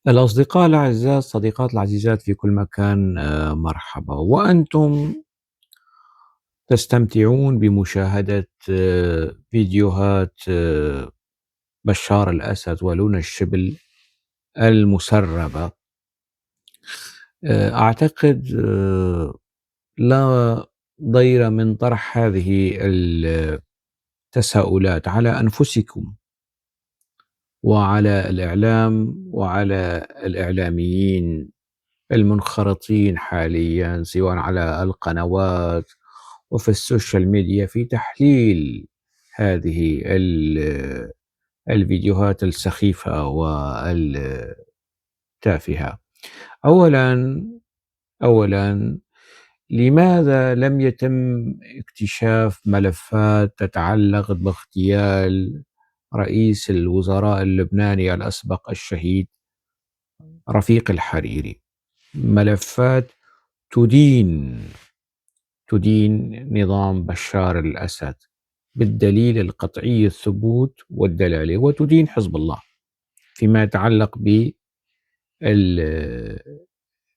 الأصدقاء الأعزاء، الصديقات العزيزات في كل مكان، مرحبا، وأنتم تستمتعون بمشاهدة فيديوهات بشار الأسد ولونا الشبل المسربة. أعتقد لا ضير من طرح هذه التساؤلات على أنفسكم وعلى الإعلام وعلى الإعلاميين المنخرطين حاليا سواء على القنوات وفي السوشيال ميديا في تحليل هذه الفيديوهات السخيفة والتافهة. أولا أولا لماذا لم يتم اكتشاف ملفات تتعلق باغتيال رئيس الوزراء اللبناني الأسبق الشهيد رفيق الحريري؟ ملفات تدين نظام بشار الأسد بالدليل القطعي الثبوت والدلالة، وتدين حزب الله فيما يتعلق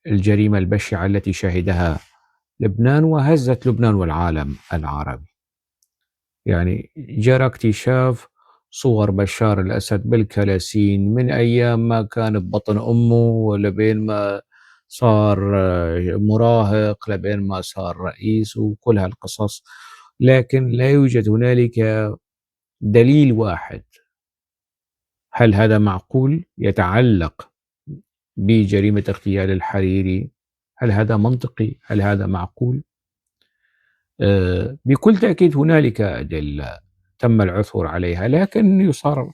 بالجريمة البشعة التي شهدها لبنان وهزت لبنان والعالم العربي. يعني جرى اكتشاف صور بشار الأسد بالكلاسين من أيام ما كان ببطن أمه ولبين ما صار مراهق لبين ما صار رئيس وكل هالقصص، لكن لا يوجد هنالك دليل واحد. هل هذا معقول يتعلق بجريمة اغتيال الحريري؟ هل هذا منطقي؟ هل هذا معقول؟ بكل تأكيد هنالك أدلة تم العثور عليها، لكن يصار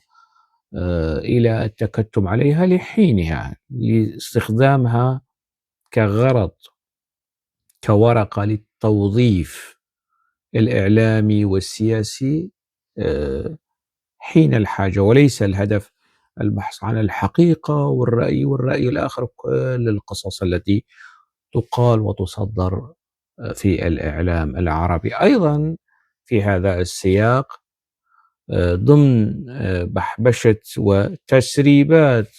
إلى التكتم عليها لحينها لاستخدامها كغرض، كورقة للتوظيف الإعلامي والسياسي حين الحاجة، وليس الهدف البحث عن الحقيقة والرأي الآخر. كل القصص التي تقال وتصدر في الإعلام العربي أيضا في هذا السياق، ضمن بحبشة وتسريبات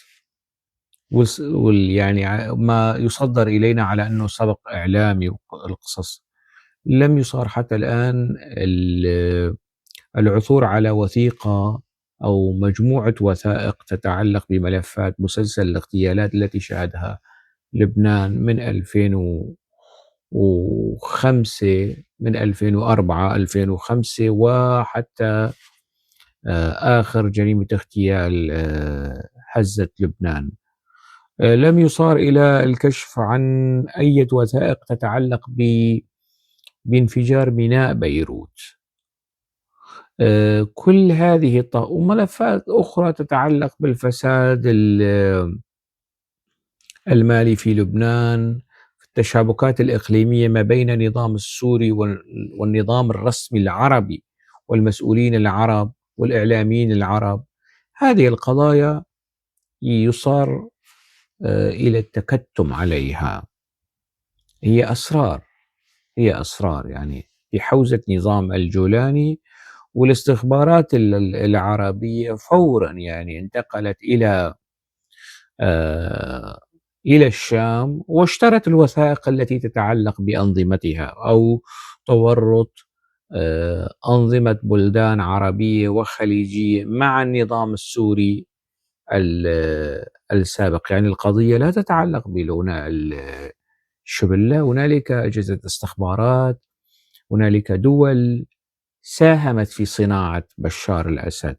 يعني ما يصدر إلينا على أنه سبق إعلامي والقصص، لم يصار حتى الآن العثور على وثيقة أو مجموعة وثائق تتعلق بملفات مسلسل الاغتيالات التي شهدها لبنان من 2005، من 2004 2005 وحتى آخر جريمة اغتيال هزت لبنان. لم يصار إلى الكشف عن أي وثائق تتعلق بانفجار ميناء بيروت. كل هذه وملفات أخرى تتعلق بالفساد المالي في لبنان، التشابكات الإقليمية ما بين النظام السوري والنظام الرسمي العربي والمسؤولين العرب والإعلاميين العرب. هذه القضايا يصار إلى التكتم عليها. هي أسرار يعني في حوزة نظام الجولاني، والاستخبارات العربية فورا يعني انتقلت إلى الشام واشترت الوثائق التي تتعلق بأنظمتها أو تورط أنظمة بلدان عربية وخليجية مع النظام السوري السابق. يعني القضية لا تتعلق بلونا الشبل، لا، هنالك أجهزة استخبارات، هنالك دول ساهمت في صناعة بشار الأسد،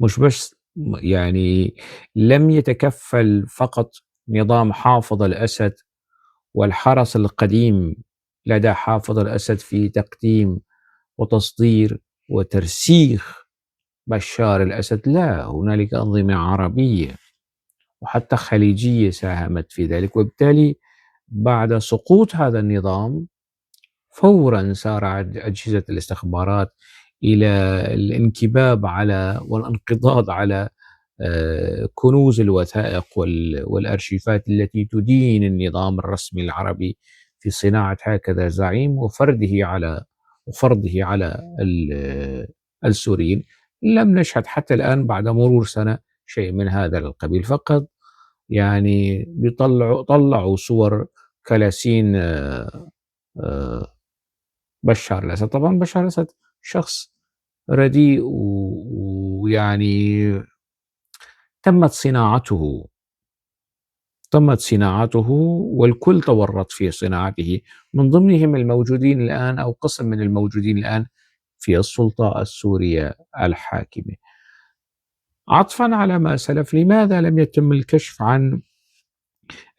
مش بس يعني لم يتكفل فقط نظام حافظ الأسد والحرس القديم لدى حافظ الأسد في تقديم وتصدير وترسيخ بشار الأسد، لا، هنالك أنظمة عربية وحتى خليجية ساهمت في ذلك. وبالتالي بعد سقوط هذا النظام فورا سارعت أجهزة الاستخبارات إلى الانكباب على والانقضاض على كنوز الوثائق والأرشيفات التي تدين النظام الرسمي العربي في صناعة هكذا زعيم وفرضه على السوريين. لم نشهد حتى الآن بعد مرور سنة شيء من هذا القبيل، فقط يعني طلعوا صور كلاسين بشار الأسد. طبعًا بشار الأسد شخص رديء ويعني تمت صناعته، تمت صناعته والكل تورط في صناعته، من ضمنهم الموجودين الآن أو قسم من الموجودين الآن في السلطة السورية الحاكمة. عطفًا على ما سلف، لماذا لم يتم الكشف عن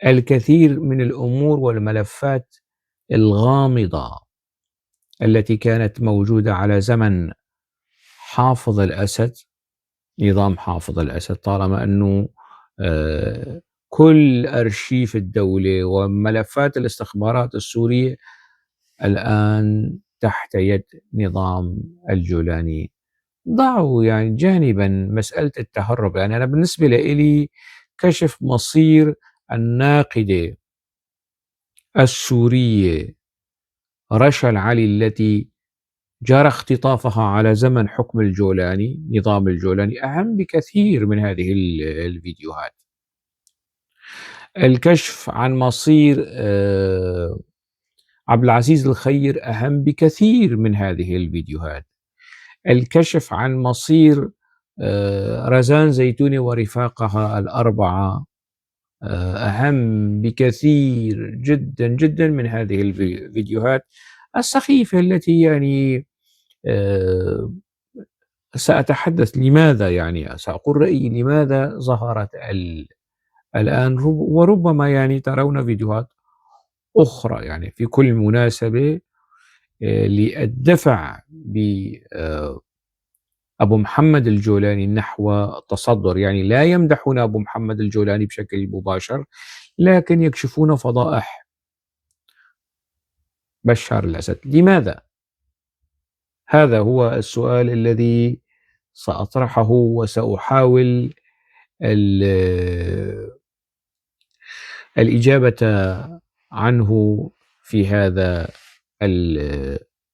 الكثير من الأمور والملفات الغامضة التي كانت موجودة على زمن حافظ الأسد، نظام حافظ الأسد، طالما أنه كل أرشيف الدولة وملفات الاستخبارات السورية الآن تحت يد نظام الجولاني. ضعوا يعني جانبًا مسألة التهرب، يعني أنا بالنسبة لإلي كشف مصير الناقدة السورية رشا العلي التي جرى اختطافها على زمن حكم الجولاني، نظام الجولاني، أهم بكثير من هذه الفيديوهات. الكشف عن مصير عبد العزيز الخير أهم بكثير من هذه الفيديوهات. الكشف عن مصير رزان زيتوني ورفاقها الأربعة أهم بكثير جدًا، جدًا من هذه الفيديوهات السخيفة التي يعني آآ سأتحدث لماذا، يعني سأقول رأيي لماذا ظهرت الآن، وربما يعني ترون فيديوهات أخرى يعني في كل مناسبة للدفع أبو محمد الجولاني نحو التصدر. يعني لا يمدحون أبو محمد الجولاني بشكل مباشر، لكن يكشفون فضائح بشار الأسد. لماذا؟ هذا هو السؤال الذي سأطرحه وسأحاول الإجابة عنه في هذا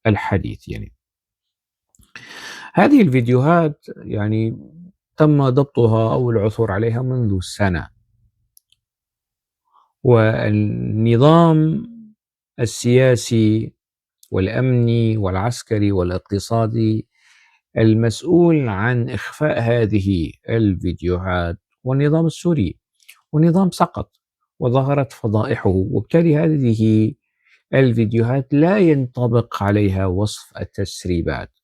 الحديث. يعني هذه الفيديوهات يعني تم ضبطها أو العثور عليها منذ سنة، والنظام السياسي والأمني والعسكري والاقتصادي المسؤول عن إخفاء هذه الفيديوهات والنظام السوري، والنظام سقط وظهرت فضائحه، وبالتالي هذه الفيديوهات لا ينطبق عليها وصف التسريبات.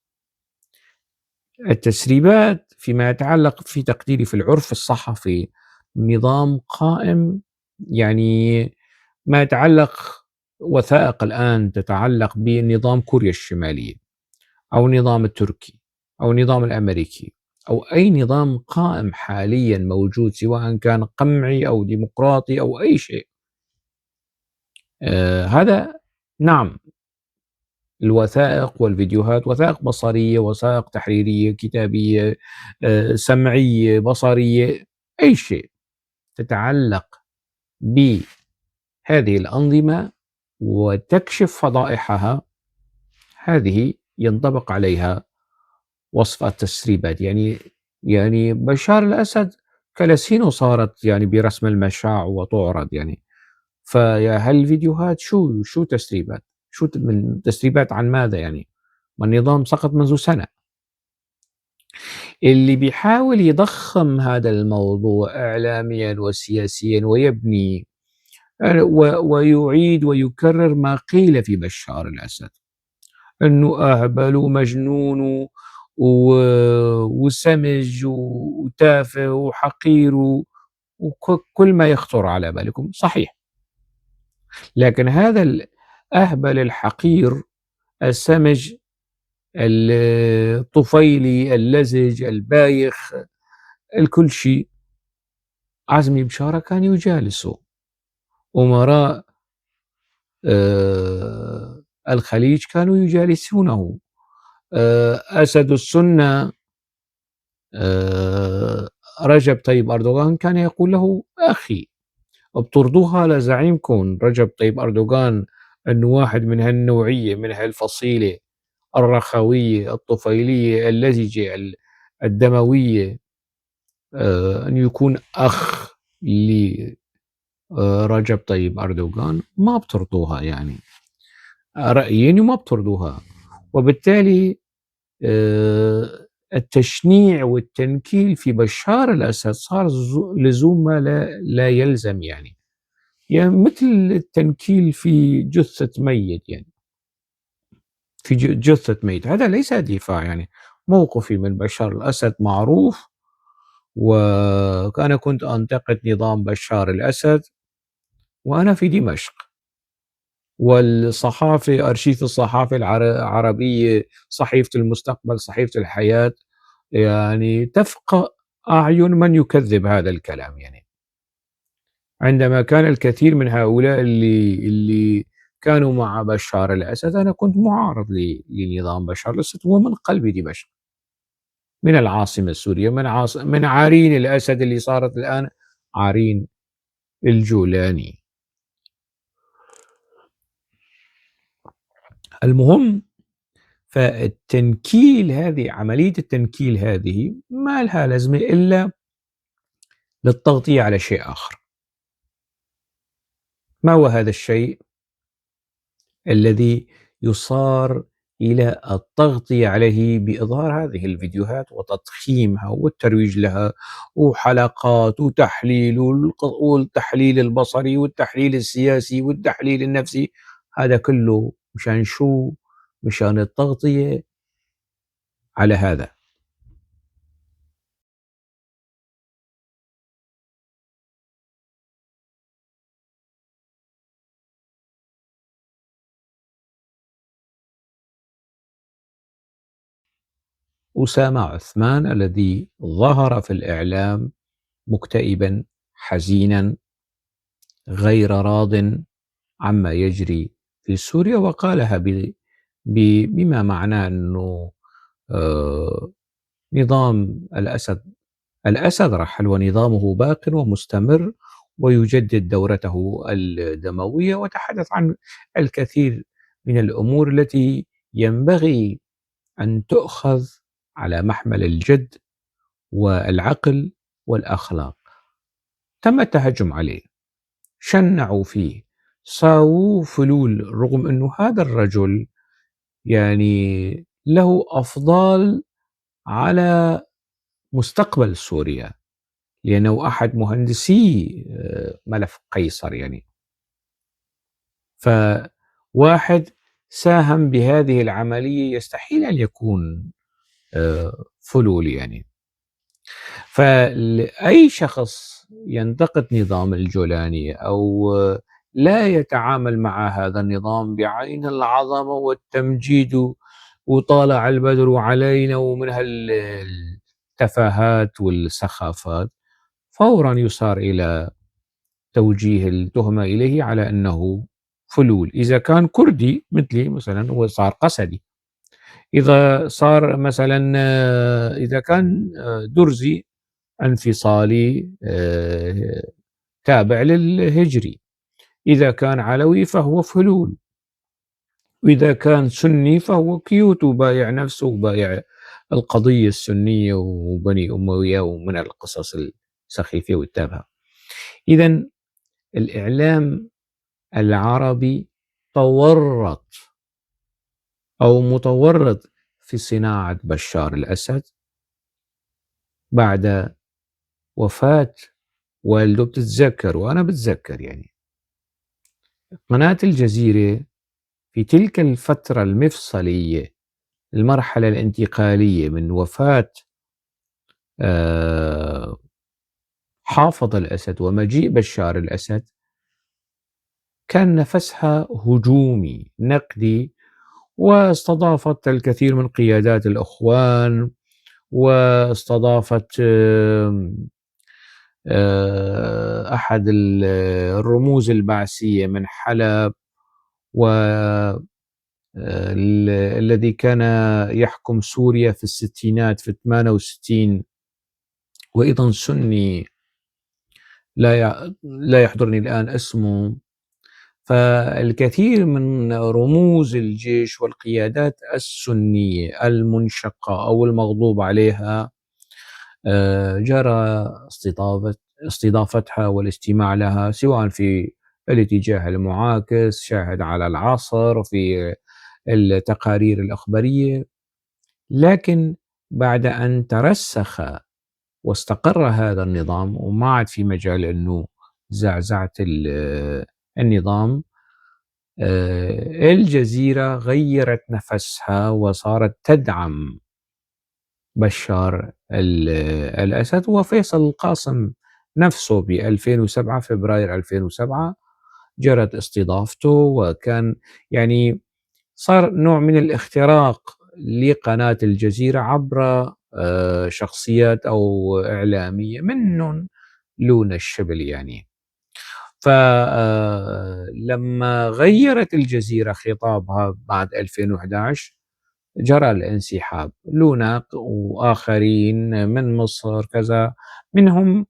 التسريبات فيما يتعلق في تقديري في العرف الصحفي نظام قائم، يعني ما يتعلق وثائق الآن تتعلق بنظام كوريا الشمالية أو النظام التركي أو النظام الأمريكي أو أي نظام قائم حاليا موجود سواء كان قمعي أو ديمقراطي أو أي شيء، هذا نعم الوثائق والفيديوهات وثائق بصرية، وثائق تحريرية، كتابية، سمعية، بصرية، أي شيء تتعلق بهذه الأنظمة وتكشف فضائحها، هذه ينطبق عليها وصف التسريبات. يعني بشار الأسد كلاسينو صارت يعني برسم المشاع وتُعرض يعني، فيا هالفيديوهات شو تسريبات؟ من تسريبات عن ماذا يعني؟ ما النظام سقط منذ سنة. اللي بيحاول يضخّم هذا الموضوع إعلاميًا وسياسيًا ويبني ويعيد ويكرر ما قيل في بشار الأسد، إنه أهبل ومجنون وسمج وتافه وحقير كل ما يخطر على بالكم، صحيح. لكن هذا الأهبل الحقير السمج الطفيلي اللزج البايخ الكل شيء، عزمي بشارة كان يجالسه، أمراء الخليج كانوا يجالسونه، أسد السنة رجب طيب أردوغان كان يقول له أخي، بترضوها لزعيمكم رجب طيب أردوغان أنه واحد من هالنوعية من هالفصيلة الرخوية الطفيلية اللزجة الدموية أن يكون أخ لرجب طيب أردوغان ما بترضوها يعني رأيين وما بترضوها، وبالتالي التشنيع والتنكيل في بشار الأسد صار لزوم ما لا يلزم يعني مثل التنكيل في جثة ميت يعني في جثة ميت، هذا ليس دفاع يعني. موقفي من بشار الأسد معروف، وأنا كنت أنتقد نظام بشار الأسد وأنا في دمشق، والصحافة أرشيف الصحافة العربية، صحيفة المستقبل، صحيفة الحياة، يعني تفقأ أعين من يكذب هذا الكلام يعني. عندما كان الكثير من هؤلاء اللي كانوا مع بشار الأسد، أنا كنت معارض لنظام بشار الأسد ومن قلب دمشق، من العاصمة السورية، من عرين الأسد اللي صارت الآن عرين الجولاني. المهم، فالتنكيل هذه، عملية التنكيل هذه ما لها لازمة إلا للتغطية على شيء آخر. ما هو هذا الشيء الذي يصار إلى التغطية عليه بإظهار هذه الفيديوهات وتضخيمها والترويج لها وحلقات وتحليل والتحليل البصري والتحليل السياسي والتحليل النفسي؟ هذا كله مشان شو؟ مشان التغطية على هذا. أسامة عثمان الذي ظهر في الإعلام مكتئبا حزينا غير راض عما يجري في سوريا، وقالها بما معناه أنه آه، نظام الأسد رحل ونظامه باق ومستمر ويجدد دورته الدموية، وتحدث عن الكثير من الأمور التي ينبغي أن تؤخذ على محمل الجد والعقل والأخلاق. تم التهجم عليه، شنعوا فيه، ساووه فلول، رغم أنه هذا الرجل يعني له أفضال على مستقبل سوريا، لأنه أحد مهندسي ملف قيصر يعني. فواحد ساهم بهذه العملية يستحيل أن يكون فلول يعني. فأي شخص ينتقد نظام الجولاني أو لا يتعامل مع هذا النظام بعين العظمة والتمجيد وطالع البدر علينا ومن هالتفاهات والسخافات، فورا يصار إلى توجيه التهمة إليه على أنه فلول. إذا كان كردي مثلي مثلا هو صار قسدي، إذا صار مثلا إذا كان درزي انفصالي تابع للهجري، إذا كان علوي فهو فلول، وإذا كان سني فهو كيوت وبايع نفسه وبايع القضية السنية وبني أموية ومن القصص السخيفة والتافهة. إذا الإعلام العربي تورط أو متورط في صناعة بشار الأسد بعد وفاة والده. بتتذكر وأنا بتذكر يعني قناة الجزيرة في تلك الفترة المفصلية، المرحلة الانتقالية من وفاة حافظ الأسد ومجيء بشار الأسد، كان نفسها هجومي نقدي، واستضافت الكثير من قيادات الإخوان، واستضافت أحد الرموز البعثية من حلب، الذي كان يحكم سوريا في الستينات في 68، وأيضا سني لا يحضرني الآن اسمه. فالكثير من رموز الجيش والقيادات السنية المنشقة أو المغضوب عليها جرى استضافة استضافتها والاستماع لها سواء في الاتجاه المعاكس، شاهد على العصر، في التقارير الإخبارية. لكن بعد أن ترسخ واستقر هذا النظام وما عاد في مجال أنه زعزعة النظام، الجزيرة غيرت نفسها وصارت تدعم بشار الأسد. وفيصل القاسم نفسه ب2007 فبراير 2007 جرت استضافته، وكان يعني صار نوع من الاختراق لقناة الجزيرة عبر شخصيات أو إعلامية منهم لونا الشبل يعني. فلما غيرت الجزيرة خطابها بعد 2011 جرى الانسحاب. لونا وآخرين من مصر كذا منهم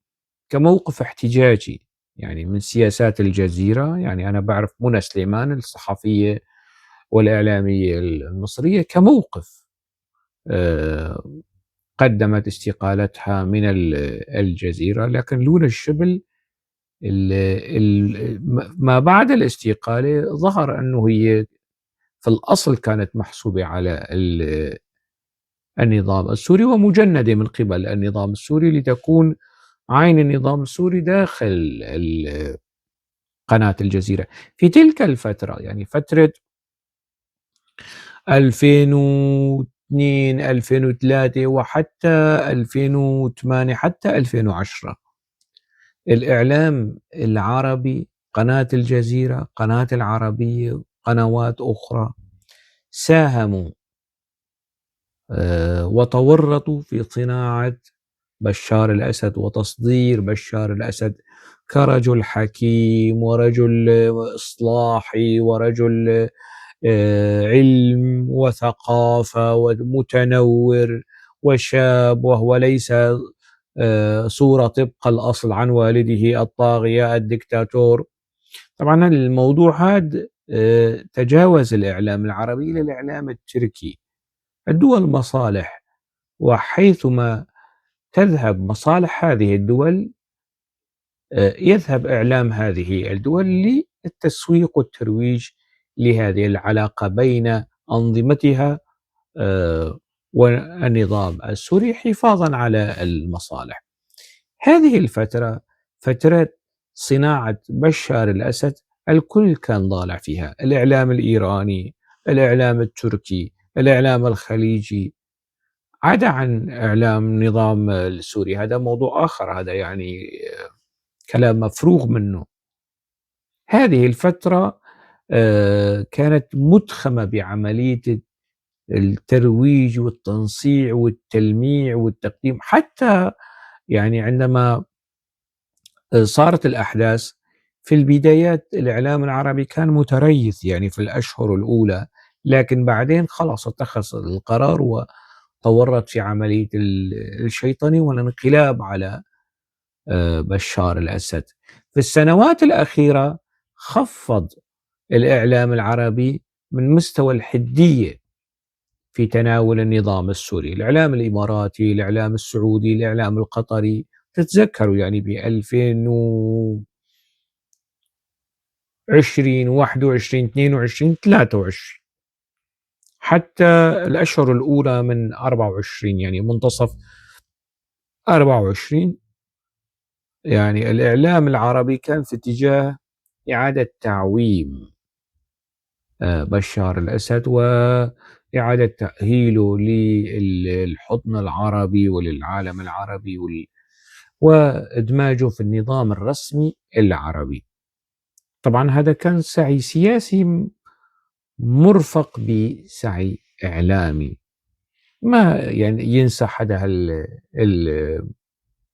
كموقف احتجاجي يعني من سياسات الجزيرة. يعني أنا بعرف منى سليمان الصحفية والإعلامية المصرية كموقف آه، قدمت استقالتها من الجزيرة. لكن لونا الشبل ما بعد الاستقالة ظهر أنه هي في الأصل كانت محسوبة على النظام السوري ومجندة من قبل النظام السوري لتكون عين النظام السوري داخل قناة الجزيرة في تلك الفترة. يعني فترة 2002 2003 وحتى 2008 حتى 2010 الإعلام العربي، قناة الجزيرة، قناة العربية، قنوات أخرى ساهموا وتورطوا في صناعة بشار الأسد وتصدير بشار الأسد كرجل حكيم ورجل إصلاحي ورجل علم وثقافة ومتنور وشاب، وهو ليس صورة طبق الأصل عن والده الطاغية الدكتاتور. طبعا الموضوع هذا تجاوز الإعلام العربي إلى الإعلام التركي. الدول مصالح، وحيثما تذهب مصالح هذه الدول يذهب إعلام هذه الدول للتسويق والترويج لهذه العلاقة بين أنظمتها والنظام السوري حفاظا على المصالح. هذه الفترة فترة صناعة بشار الأسد الكل كان ضالع فيها، الإعلام الإيراني، الإعلام التركي، الإعلام الخليجي، عدا عن إعلام النظام السوري. هذا موضوع آخر، هذا يعني كلام مفروغ منه. هذه الفترة كانت مدخمة بعملية الترويج والتنصيع والتلميع والتقديم. حتى يعني عندما صارت الأحداث في البدايات الإعلام العربي كان متريث يعني في الأشهر الأولى، لكن بعدين خلاص اتخذ القرار وتورط في عملية الشيطنة والانقلاب على بشار الأسد. في السنوات الأخيرة خفض الإعلام العربي من مستوى الحدية في تناول النظام السوري. الإعلام الإماراتي، الإعلام السعودي، الإعلام القطري، تتذكروا يعني ب2020 21 22 23 حتى الأشهر الأولى من 24 يعني منتصف 24 يعني الإعلام العربي كان في اتجاه إعادة تعويم بشار الأسد وإعادة تأهيله للحضن العربي وللعالم العربي وإدماجه في النظام الرسمي العربي. طبعا هذا كان سعي سياسي مرفق بسعي إعلامي، ما يعني ينسى حدا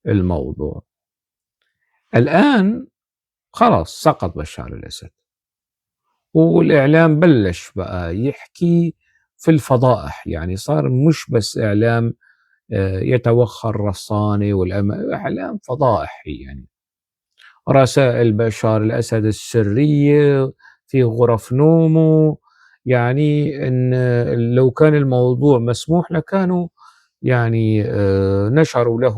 الموضوع. الآن خلاص سقط بشار الأسد والإعلام بلش بقى يحكي في الفضائح. يعني صار مش بس إعلام يتوخى الرصانة إعلام فضائحي. يعني رسائل بشار الأسد السرية في غرف نومه، يعني إن لو كان الموضوع مسموح لكانوا يعني نشروا له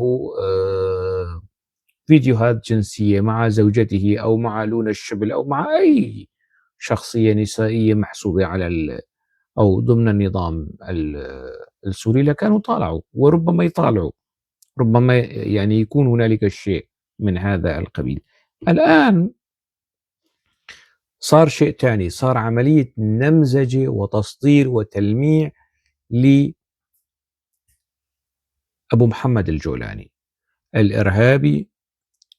فيديوهات جنسية مع زوجته أو مع لون الشبل أو مع أي شخصية نسائية محسوبة على أو ضمن النظام السوري لكانوا طالعوا وربما يطالعوا، ربما يعني يكون هنالك شيء من هذا القبيل. الآن صار شيء تاني، صار عملية نمذجة وتصدير وتلميع لأبو محمد الجولاني الإرهابي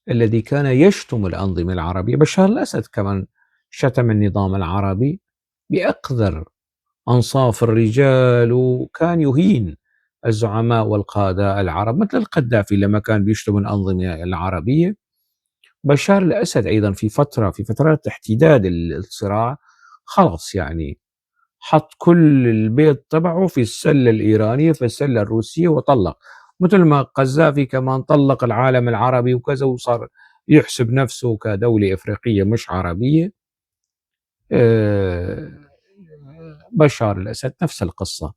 الذي كان يشتم الأنظمة العربية. بشار الأسد كمان شتم النظام العربي بأقذر أنصاف الرجال، وكان يهين الزعماء والقادة العرب مثل القذافي لما كان بيشتم الأنظمة العربية. بشار الأسد أيضا في فترات احتداد الصراع خلص يعني حط كل البيض تبعه في السلة الإيرانية في السلة الروسية وطلق، مثل ما قذافي كمان طلق العالم العربي وكذا وصار يحسب نفسه كدولة إفريقية مش عربية. آه، بشار الأسد نفس القصة.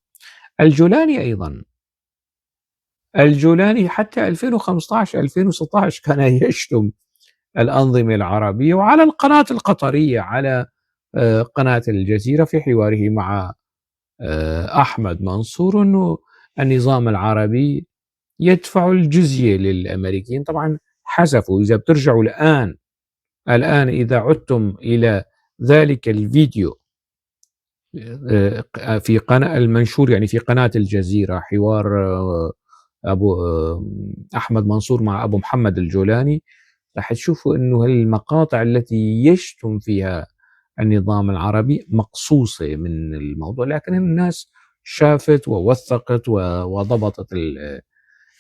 الجولاني أيضا، الجولاني حتى 2015 2016 كان يشتم الأنظمة العربية وعلى القناة القطرية على قناة الجزيرة في حواره مع أحمد منصور أنه النظام العربي يدفع الجزية للأمريكيين. طبعا حذفوا، إذا بترجعوا الآن إذا عدتم إلى ذلك الفيديو في قناة المنشور يعني في قناة الجزيرة حوار أبو أحمد منصور مع أبو محمد الجولاني، راح تشوفوا أنه المقاطع التي يشتم فيها النظام العربي مقصوصة من الموضوع، لكن الناس شافت ووثقت وضبطت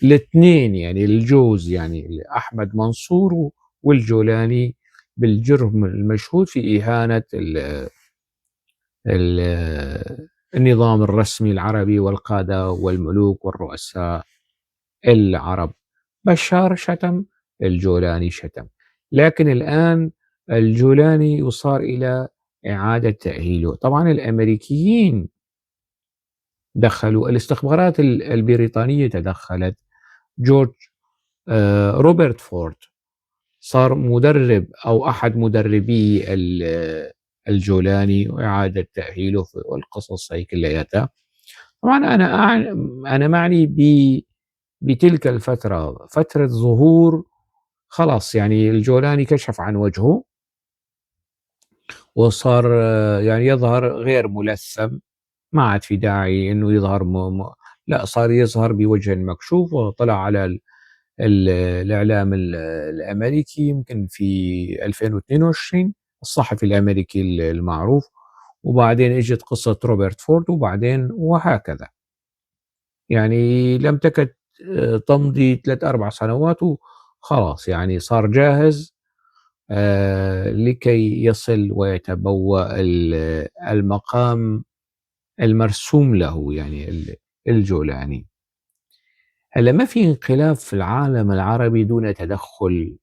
الاثنين يعني الجوز يعني أحمد منصور والجولاني بالجرم المشهود في إهانة ال النظام الرسمي العربي والقادة والملوك والرؤساء العرب. بشار شتم، الجولاني شتم، لكن الآن الجولاني يصار إلى إعادة تأهيله. طبعا الأمريكيين دخلوا، الاستخبارات البريطانية تدخلت، جورج روبرت فورد صار مدرب أو أحد مدربي الجولاني وإعادة تأهيله والقصص هي كلياتها. طبعا أنا معني بتلك الفترة، فترة ظهور خلاص يعني الجولاني كشف عن وجهه وصار يعني يظهر غير ملثم، ما عاد في داعي انه يظهر لا صار يظهر بوجه مكشوف، وطلع على الاعلام الامريكي يمكن في 2022 الصحفي الامريكي المعروف، وبعدين اجت قصة روبرت فورد وبعدين وهكذا. يعني لم تكد تمضي 3 4 سنوات وخلاص يعني صار جاهز لكي يصل ويتبوأ المقام المرسوم له يعني الجولاني. هلا ما في انقلاب في العالم العربي دون تدخل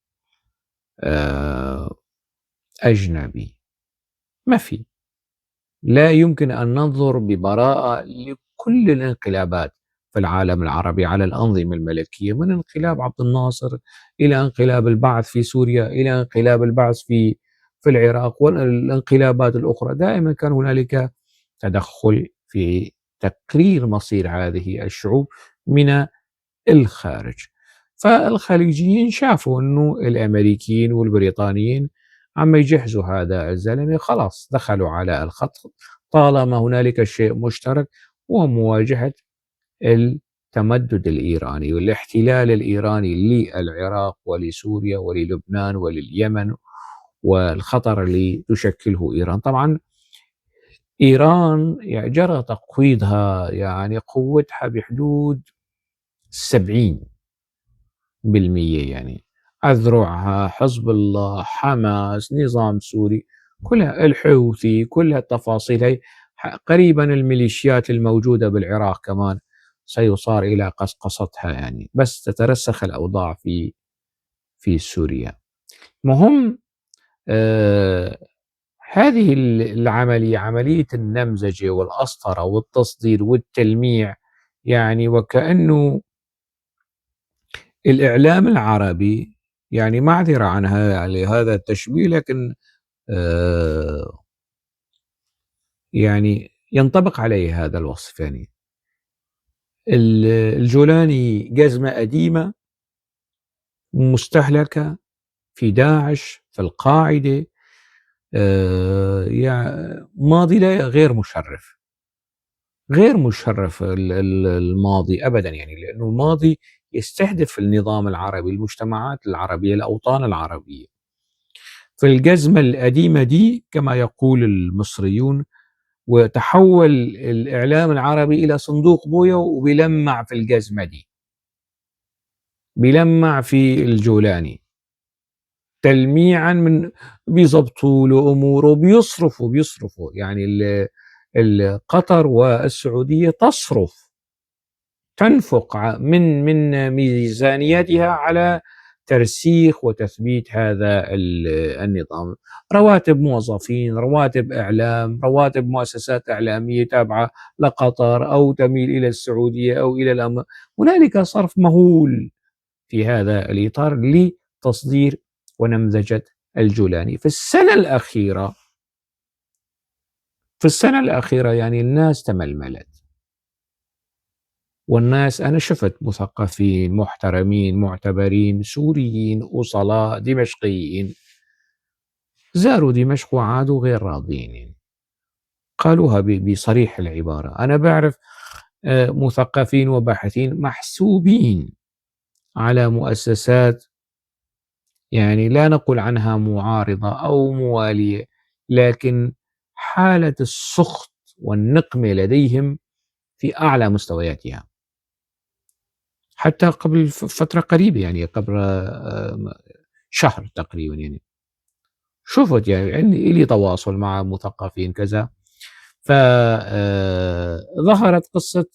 آه، أجنبي، ما في. لا يمكن أن ننظر ببراءة لكل الانقلابات في العالم العربي على الأنظمة الملكية، من انقلاب عبد الناصر إلى انقلاب البعث في سوريا إلى انقلاب البعث في العراق والانقلابات الأخرى، دائما كان هنالك تدخل في تقرير مصير هذه الشعوب من الخارج. فالخليجيين شافوا انه الامريكيين والبريطانيين عم يجهزوا هذا الزلمه، خلاص دخلوا على الخط طالما هنالك شيء مشترك ومواجهه التمدد الايراني والاحتلال الايراني للعراق ولسوريا وللبنان ولليمن والخطر اللي تشكله ايران. طبعا ايران يعني جرى تقويضها، يعني قوتها بحدود 70% يعني أذرعها حزب الله حماس نظام سوري كلها الحوثي كلها التفاصيل هي. قريبا الميليشيات الموجودة بالعراق كمان سيصار إلى قصقصتها يعني، بس تترسخ الأوضاع في سوريا. مهم آه هذه العملية، عملية النمذجة والأسطرة والتصدير والتلميع، يعني وكأنه الإعلام العربي يعني معذرة عن هذا التشبيه، لكن يعني ينطبق عليه هذا الوصف. يعني الجولاني جزمة قديمة مستهلكة في داعش، في القاعدة، ماضي غير مشرف، غير مشرف الماضي أبدا، يعني لأنه الماضي يستهدف النظام العربي، المجتمعات العربية، الأوطان العربية. فالجزمة القديمة دي كما يقول المصريون، وتحول الإعلام العربي إلى صندوق بويا وبيلمع في الجزمة دي، بيلمع في الجولاني تلميعا، من بيظبطوا له أموره، بيصرفوا يعني قطر والسعودية تنفق من ميزانيتها على ترسيخ وتثبيت هذا النظام. رواتب موظفين، رواتب إعلام، رواتب مؤسسات إعلامية تابعة لقطر أو تميل إلى السعودية أو إلى هنالك صرف مهول في هذا الإطار لتصدير ونمذجة الجولاني. في السنة الأخيرة يعني الناس تململت، والناس أنا شفت مثقفين محترمين معتبرين سوريين أصلاء دمشقيين زاروا دمشق وعادوا غير راضين، يعني قالوها بصريح العبارة. أنا بعرف مثقفين وباحثين محسوبين على مؤسسات، يعني لا نقول عنها معارضة أو موالية، لكن حالة السخط والنقمة لديهم في أعلى مستوياتها. حتى قبل فترة قريبة، يعني قبل شهر تقريبا، يعني شفت، يعني عندي لي تواصل مع مثقفين كذا، فظهرت قصة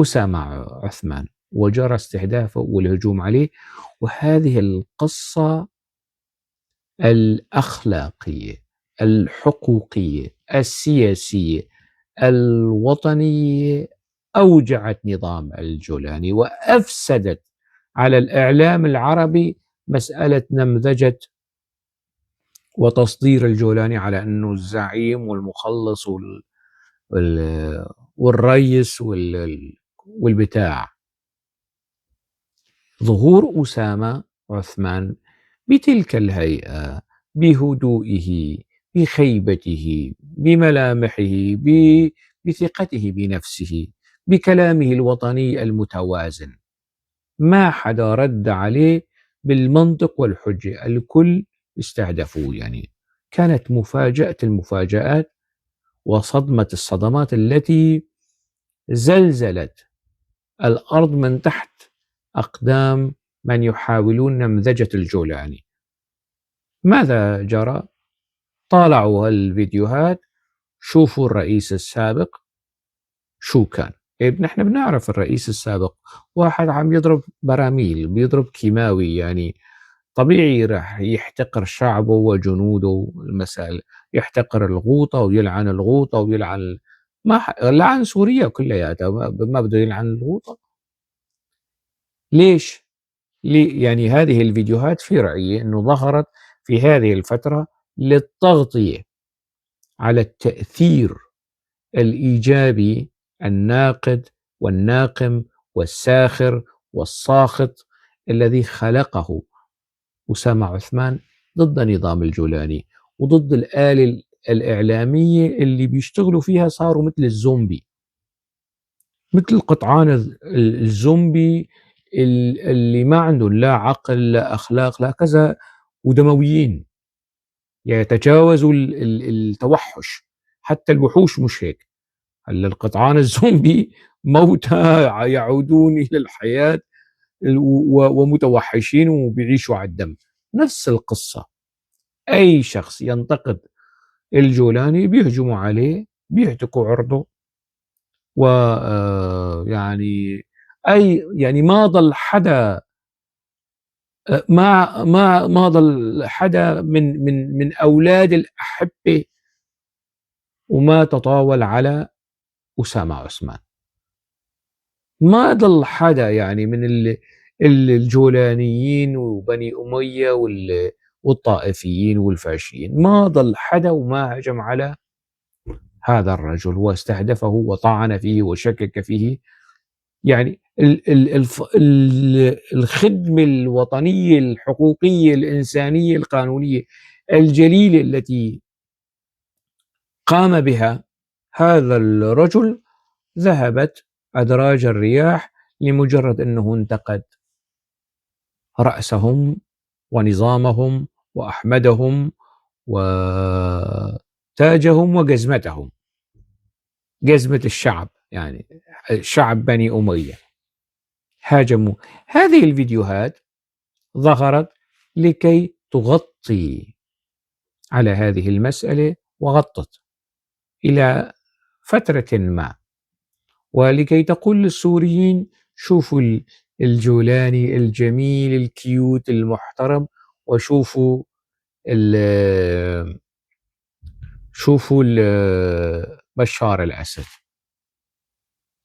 أسامة عثمان وجرى استهدافه والهجوم عليه، وهذه القصة الأخلاقية الحقوقية السياسية الوطنية أوجعت نظام الجولاني وأفسدت على الإعلام العربي مسألة نمذجة وتصدير الجولاني على أنه الزعيم والمخلص والريس والبتاع. ظهور أسامة عثمان بتلك الهيئة، بهدوئه، بخيبته، بملامحه، بثقته بنفسه، بكلامه الوطني المتوازن، ما حدا رد عليه بالمنطق والحجة، الكل استهدفوه. يعني كانت مفاجأة المفاجآت وصدمة الصدمات التي زلزلت الأرض من تحت أقدام من يحاولون نمذجة الجولاني. ماذا جرى؟ طالعوا الفيديوهات، شوفوا الرئيس السابق شو كان. نحن بنعرف الرئيس السابق واحد عم يضرب براميل، بيضرب كيماوي، يعني طبيعي راح يحتقر شعبه وجنوده. المسائل يحتقر الغوطة ويلعن الغوطة ويلعن لعن سوريا كلياتها، ما بده يلعن الغوطة. ليش؟ يعني هذه الفيديوهات في رأيي أنه ظهرت في هذه الفترة للتغطية على التأثير الإيجابي الناقد والناقم والساخر والساخط الذي خلقه أسامة عثمان ضد نظام الجولاني وضد الآلة الإعلامية اللي بيشتغلوا فيها. صاروا مثل الزومبي، مثل قطعان الزومبي اللي ما عندهم لا عقل لا أخلاق لا كذا، ودمويين يتجاوزوا التوحش. حتى الوحوش مش هيك. هلا القطعان الزومبي موتى يعودون إلى الحياة ومتوحشين وبيعيشوا على الدم. نفس القصة، أي شخص ينتقد الجولاني بيهجموا عليه، بيهتكوا عرضه، ويعني يعني ما ضل حدا، ما ضل حدا من أولاد الأحبة وما تطاول على أسامة عثمان. ما ضل حدا يعني من الجولانيين وبني أمية والطائفيين والفاشيين، ما ضل حدا وما هجم على هذا الرجل واستهدفه وطعن فيه وشكك فيه. يعني الخدمة الوطنية الحقوقية الإنسانية القانونية الجليلة التي قام بها هذا الرجل ذهبت أدراج الرياح لمجرد أنه انتقد رأسهم ونظامهم وأحمدهم وتاجهم وجزمتهم، جزمة الشعب، يعني شعب بني أمية هاجموا. هذه الفيديوهات ظهرت لكي تغطي على هذه المسألة، وغطت إلى فترة ما، ولكي تقول للسوريين شوفوا الجولاني الجميل الكيوت المحترم، وشوفوا شوفوا بشار الأسد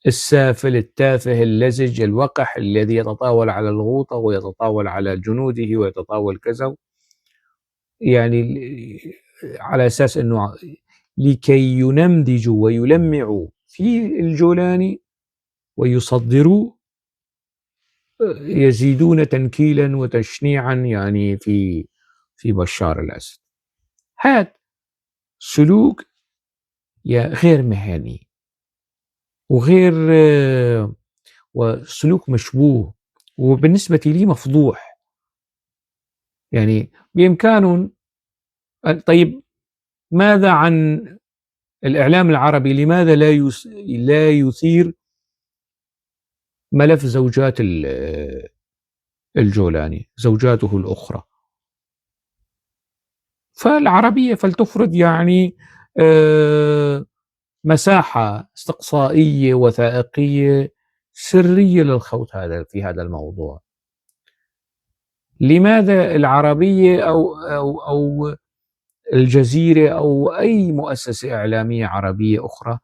السافل التافه اللزج الوقح الذي يتطاول على الغوطة ويتطاول على جنوده ويتطاول كذا، يعني على أساس أنه لكي ينمذجوا ويلمعوا في الجولاني ويصدروا، يزيدون تنكيلا وتشنيعا يعني في بشار الأسد. هذا سلوك غير مهني وغير وسلوك مشبوه، وبالنسبة لي مفضوح. يعني بإمكانهم. طيب ماذا عن الإعلام العربي؟ لماذا لا يثير ملف زوجات الجولاني، زوجاته الأخرى؟ فالعربية فلتفرض يعني مساحة استقصائية وثائقية سرية للخوض في هذا الموضوع. لماذا العربية أو الجزيرة أو أي مؤسسة إعلامية عربية أخرى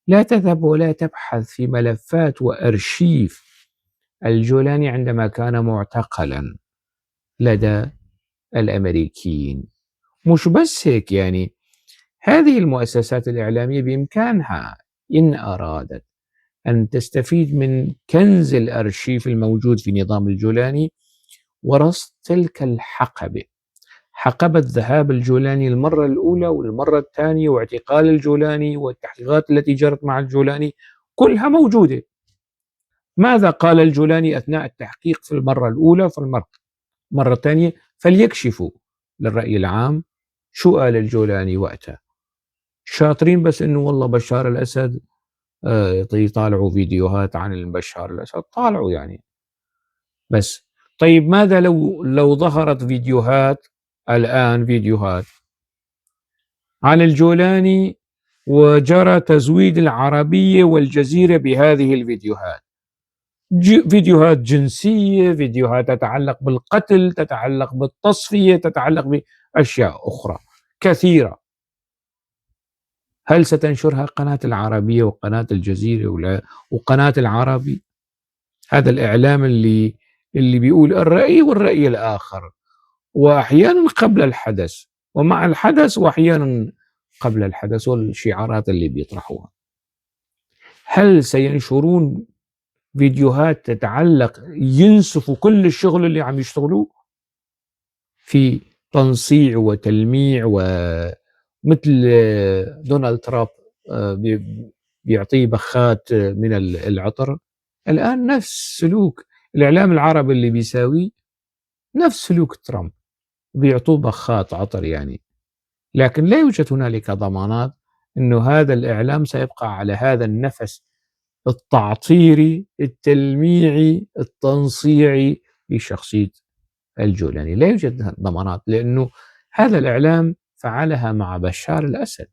لا تذهب ولا تبحث في ملفات وأرشيف الجولاني عندما كان معتقلا لدى الأمريكيين؟ مش بس هيك، يعني هذه المؤسسات الإعلامية بإمكانها إن أرادت أن تستفيد من كنز الأرشيف الموجود في نظام الجولاني ورصد تلك الحقبة، حقبة ذهاب الجولاني المرة الأولى والمرة الثانية واعتقال الجولاني والتحقيقات التي جرت مع الجولاني كلها موجودة. ماذا قال الجولاني أثناء التحقيق في المرة الأولى وفي المرة الثانية؟ فليكشفوا للرأي العام شو قال الجولاني وقتها. شاطرين بس إنه والله بشار الأسد يطالعوا فيديوهات عن بشار الأسد، طالعوا يعني بس. طيب ماذا لو ظهرت فيديوهات الآن، فيديوهات عن الجولاني وجرى تزويد العربية والجزيرة بهذه الفيديوهات، فيديوهات جنسية، فيديوهات تتعلق بالقتل، تتعلق بالتصفية، تتعلق بأشياء أخرى كثيرة، هل ستنشرها قناة العربية وقناة الجزيرة وقناة العربي؟ هذا الإعلام اللي بيقول الرأي والرأي الآخر، وأحيانا قبل الحدث ومع الحدث وأحيانا قبل الحدث، والشعارات اللي بيطرحوها، هل سينشرون فيديوهات تتعلق ينسفوا كل الشغل اللي عم يشتغلوه في تنصيع وتلميع، ومثل دونالد ترامب بيعطيه بخات من العطر؟ الآن نفس سلوك الإعلام العربي اللي بيساويه نفس سلوك ترامب، بيعطوه بخات عطر يعني. لكن لا يوجد هنالك ضمانات أنه هذا الإعلام سيبقى على هذا النفس التعطيري التلميعي التنصيعي لشخصية الجولاني. لا يوجد ضمانات، لأنه هذا الإعلام فعلها مع بشار الأسد،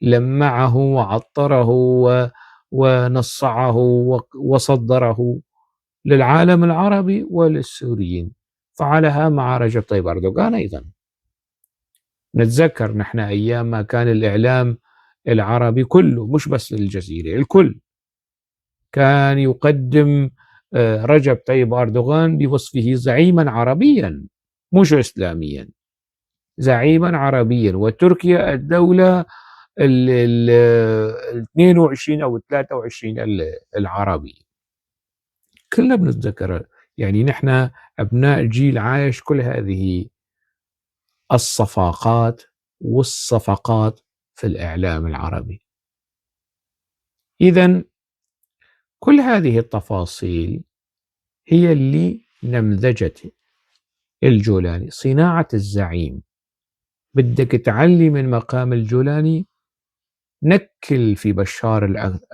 لمعه وعطره ونصعه وصدره للعالم العربي وللسوريين. فعلها مع رجب طيب أردوغان أيضا. نتذكر نحن أيام ما كان الإعلام العربي كله، مش بس الجزيرة، الكل كان يقدم رجب طيب أردوغان بوصفه زعيما عربيا مش إسلاميا، زعيما عربيا، وتركيا الدولة ال 22 أو 23 العربي. كلنا بنتذكر، يعني نحن أبناء جيل عايش كل هذه الصفاقات والصفقات في الإعلام العربي. إذن كل هذه التفاصيل هي اللي نمذجت الجولاني، صناعة الزعيم. بدك تعلي من مقام الجولاني، نكل في بشار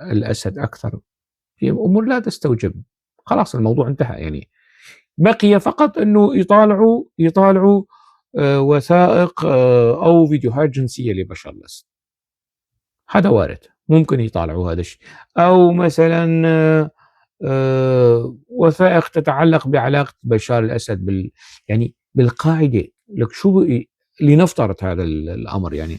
الأسد أكثر في أمور لا تستوجب، خلاص الموضوع انتهى. يعني بقي فقط أنه يطالعوا وثائق أو فيديوهات جنسية لبشار الأسد، هذا وارد، ممكن يطالعوا هذا الشيء، أو مثلا وثائق تتعلق بعلاقة بشار الأسد يعني بالقاعدة. لك شو لنفترض هذا الأمر، يعني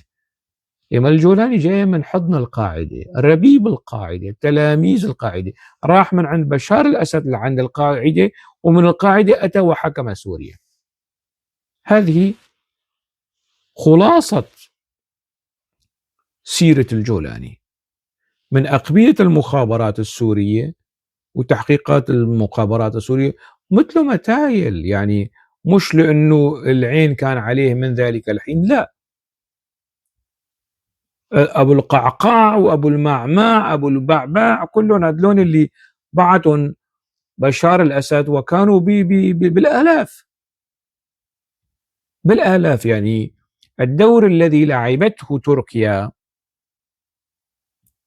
إما الجولاني جاي من حضن القاعدة، ربيب القاعدة، تلاميذ القاعدة، راح من عند بشار الأسد لعند القاعدة، ومن القاعدة أتى وحكم سوريا. هذه خلاصة سيرة الجولاني من أقبية المخابرات السورية وتحقيقات المخابرات السورية، مثل ما تايل، يعني مش لأنه العين كان عليه من ذلك الحين، لا، أبو القعقاع وأبو المعماع أبو البعباع كلهم هذلون اللي بعتهم بشار الأسد، وكانوا بي بالآلاف بالآلاف. يعني الدور الذي لعبته تركيا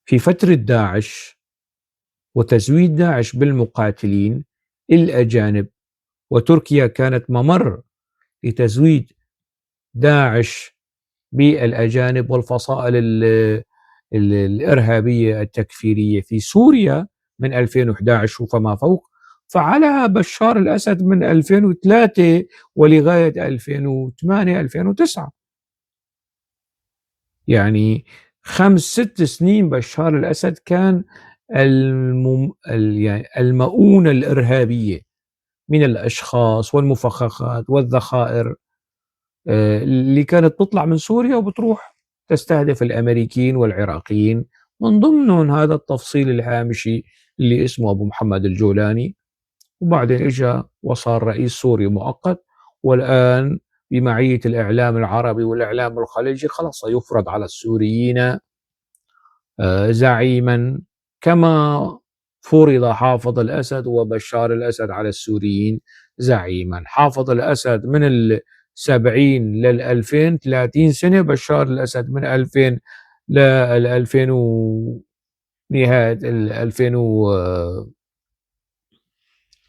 في فترة داعش وتزويد داعش بالمقاتلين الأجانب، وتركيا كانت ممر لتزويد داعش بالأجانب والفصائل الإرهابية التكفيرية في سوريا من 2011 فما فوق، فعلها بشار الأسد من 2003 ولغاية 2008 2009. يعني 5 6 سنين بشار الأسد كان يعني المؤونة الإرهابية من الأشخاص والمفخخات والذخائر اللي كانت تطلع من سوريا وبتروح تستهدف الأمريكيين والعراقيين، من ضمنهم هذا التفصيل الهامشي اللي اسمه أبو محمد الجولاني. وبعدين إجا وصار رئيس سوري مؤقت، والآن بمعية الإعلام العربي والإعلام الخليجي خلاص سيفرض على السوريين زعيما، كما فرض حافظ الأسد وبشار الأسد على السوريين زعيما. حافظ الأسد من 70 لل2000 30 سنة، بشار الأسد من 2000 لل2000 نهاية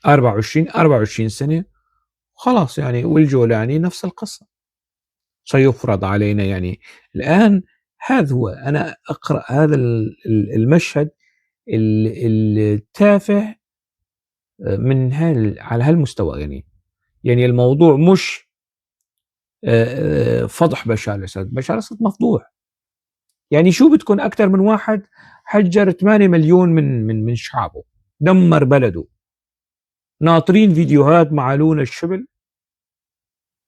2024 سنة خلاص. يعني والجولاني نفس القصة سيفرض علينا. يعني الآن هذا هو، أنا أقرأ هذا المشهد التافه من على هالمستوى. يعني الموضوع مش فضح بشار الأسد، بشار الأسد مفضوح. يعني شو بتكون أكثر من واحد حجر 8 مليون من شعبه، دمر بلده، ناطرين فيديوهات مع لون الشبل؟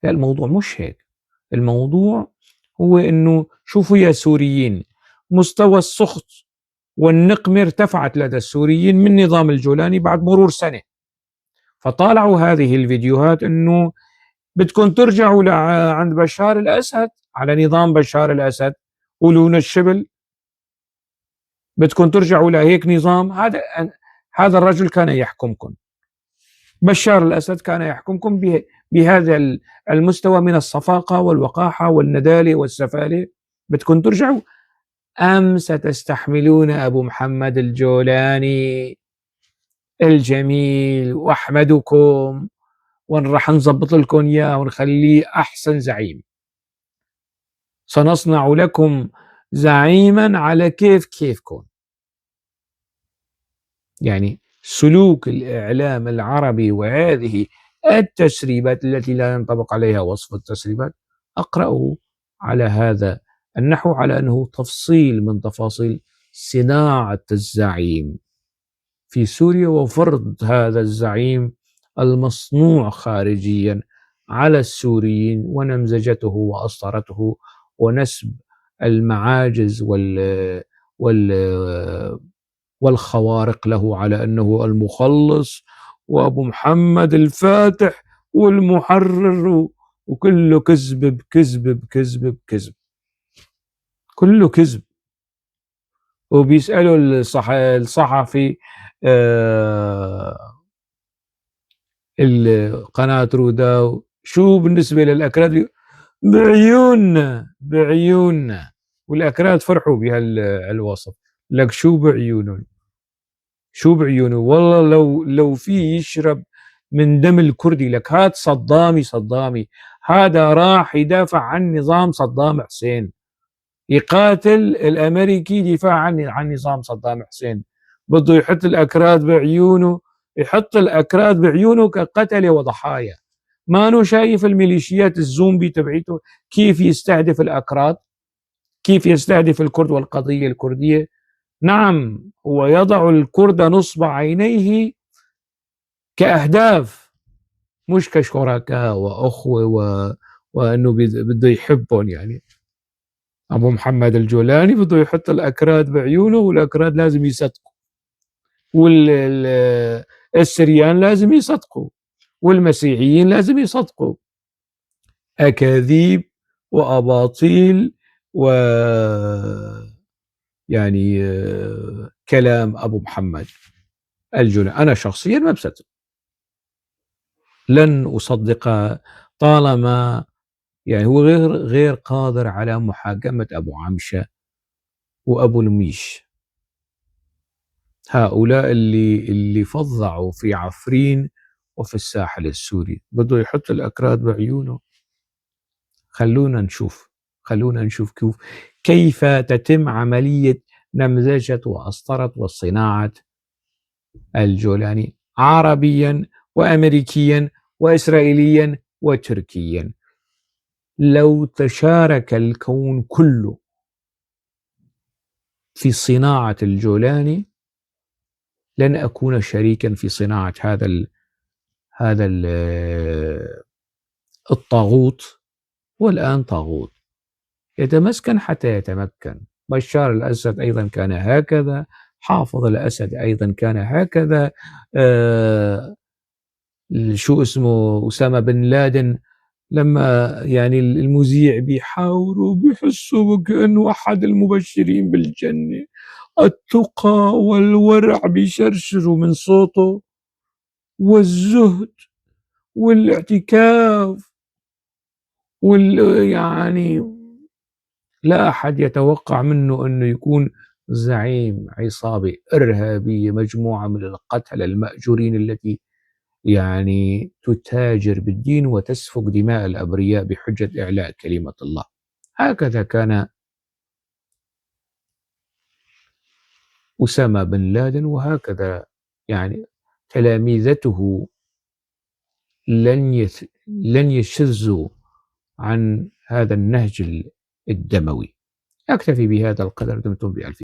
لا، الموضوع مش هيك. الموضوع هو انه شوفوا يا سوريين، مستوى السخط والنقمة ارتفعت لدى السوريين من نظام الجولاني بعد مرور سنة، فطالعوا هذه الفيديوهات انه بدكم ترجعوا عند بشار الأسد، على نظام بشار الأسد ولون الشبل، بدكم ترجعوا لهيك نظام. هذا الرجل كان يحكمكم، بشار الأسد كان يحكمكم بهذا المستوى من الصفاقة والوقاحة والندالة والسفالة، بدكم ترجعوا أم ستستحملون أبو محمد الجولاني الجميل وأحمدكم، ونرح نظبط لكم إياه ونخليه أحسن زعيم، سنصنع لكم زعيما على كيفكم. يعني سلوك الإعلام العربي وهذه التسريبات التي لا ينطبق عليها وصف التسريبات، أقرأه على هذا النحو، على أنه تفصيل من تفاصيل صناعة الزعيم. في سوريا وفرض هذا الزعيم المصنوع خارجيا على السوريين ونمزجته وأسطرته ونسب المعاجز وال والخوارق له على أنه المخلص وأبو محمد الفاتح والمحرر، وكله كذب بكذب بكذب بكذب، كله كذب. وبيسألوا الصحفي القناة رودا شو بالنسبة للأكراد؟ بعيوننا بعيوننا. والأكراد فرحوا بهالوصف، لك شو بعيونه، شو بعيونه والله لو في يشرب من دم الكردي. لك هاد صدامي هذا راح يدافع عن نظام صدام حسين، يقاتل الامريكي دفاع عن نظام صدام حسين، بده يحط الاكراد بعيونه، يحط الاكراد بعيونه كقتله وضحايا. ما انه شايف الميليشيات الزومبي تبعيته كيف يستهدف الاكراد، كيف يستهدف الكرد والقضيه الكرديه. نعم، هو يضع الكرد نصب عينيه كأهداف، مش كشركاء وأخوة وأنه بده يحبهم. يعني أبو محمد الجولاني بده يحط الأكراد بعيونه، والأكراد لازم يصدقوا، والسريان لازم يصدقوا، والمسيحيين لازم يصدقوا. أكاذيب وأباطيل و يعني كلام أبو محمد الجولاني. أنا شخصيا ما بصدق، لن أصدق طالما يعني هو غير قادر على محاكمة أبو عمشة وأبو الميش، هؤلاء اللي فظعوا في عفرين وفي الساحل السوري. بده يحط الأكراد بعيونه. خلونا نشوف كيف تتم عملية نمذجة وأسطرة وصناعة الجولاني عربيا وأمريكيا وإسرائيليا وتركيا. لو تشارك الكون كله في صناعة الجولاني لن أكون شريكا في صناعة هذا الطاغوت. والآن طاغوت يتمسكن حتى يتمكن. بشار الأسد أيضا كان هكذا، حافظ الأسد أيضا كان هكذا، شو اسمه أسامة بن لادن لما يعني المذيع بيحاوروا بيحسوا كأنه أحد المبشرين بالجنة، التقى والورع بيشرشروا من صوته، والزهد والاعتكاف يعني لا أحد يتوقع منه أنه يكون زعيم عصابة إرهابية، مجموعة من القتلة المأجورين التي يعني تتاجر بالدين وتسفك دماء الأبرياء بحجة إعلاء كلمة الله. هكذا كان أسامة بن لادن، وهكذا يعني تلاميذته لن يشذوا عن هذا النهج الدموي. أكتفي بهذا القدر. دمتم بألف